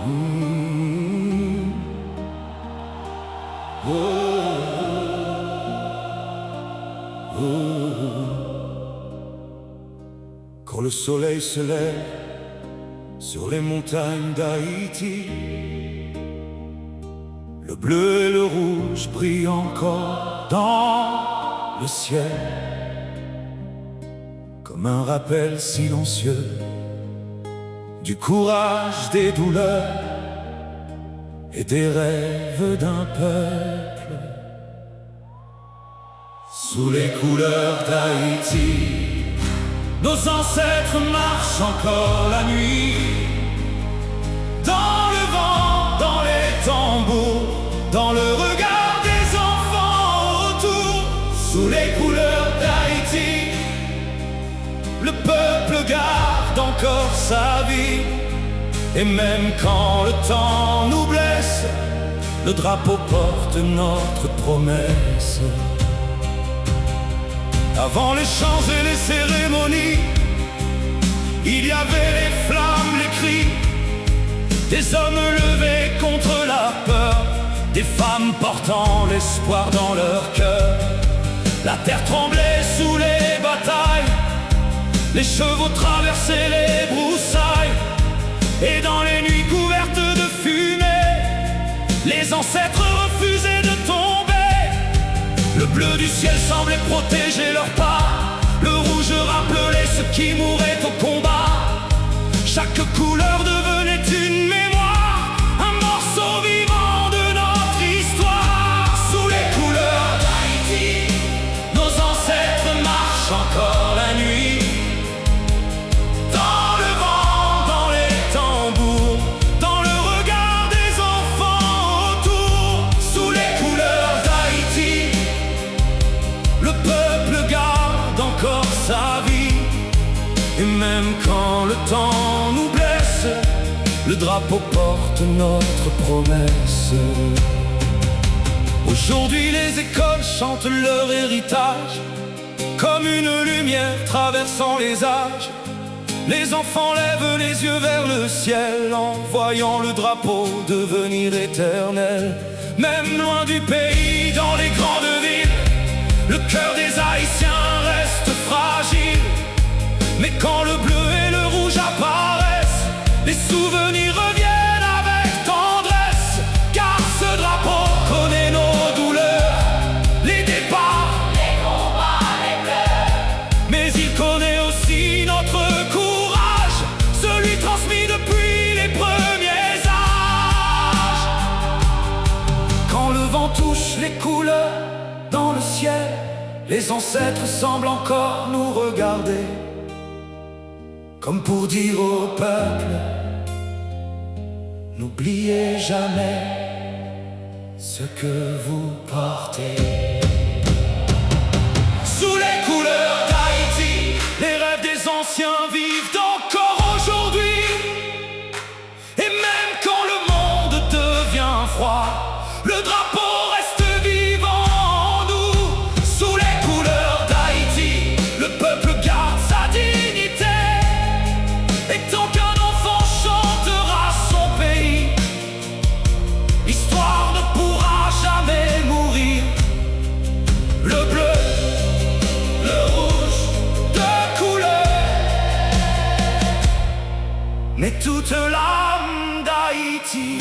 Mmh. Oh, oh, oh. Quand le soleil se lève sur les montagnes d'Haïti, le bleu et le rouge brillent encore dans le ciel, comme un rappel silencieux du courage, des douleurs et des rêves d'un peuple. Sous les couleurs d'Haïti, nos ancêtres marchent encore la nuit, dans le vent, dans les tambours, dans le regard des enfants autour. Sous les couleurs d'Haïti, le peuple garde encore sa vie. Et même quand le temps nous blesse, le drapeau porte notre promesse. Avant les chants et les cérémonies, il y avait les flammes, les cris, des hommes levés contre la peur, des femmes portant l'espoir dans leur cœur. La terre tremblait sous les batailles, les chevaux traversaient les broussailles, et dans les nuits couvertes de fumée, les ancêtres refusaient de tomber. Le bleu du ciel semblait protéger leurs pas, le rouge rappelait ceux qui mouraient au combat. Chaque couleur devenait une mémoire, un morceau vivant de notre histoire. Sous les couleurs d'Haïti, nos ancêtres marchent encore la nuit, dans le vent, dans les tambours, dans le regard des enfants autour. Sous les couleurs d'Haïti, le peuple garde encore sa vie. Et même quand le temps nous blesse, le drapeau porte notre promesse. Aujourd'hui les écoles chantent leur héritage, comme une lumière traversant les âges. Les enfants lèvent les yeux vers le ciel, en voyant le drapeau devenir éternel. Même loin du pays, dans les grandes villes, le cœur des Haïtiens reste fragile. Mais quand le bleu et le rouge apparaissent, les souvenirs reviennent avec tendresse. Car ce drapeau connaît nos douleurs, les départs, les combats, les pleurs. Mais il connaît aussi notre courage, celui transmis depuis les premiers âges. Quand le vent touche les couleurs dans le ciel, les ancêtres semblent encore nous regarder, comme pour dire au peuple: n'oubliez jamais ce que vous portez. Sous les couleurs d'Haïti, les rêves des anciens vivent encore aujourd'hui. Et même quand le monde devient froid, le drapeau reste vivant en nous. Sous les couleurs d'Haïti, le peuple garde sa dignité. Et tant qu'un enfant chantera son pays, l'histoire ne pourra jamais mourir. Le bleu, le rouge, de couleur, mais toute l'âme d'Haïti.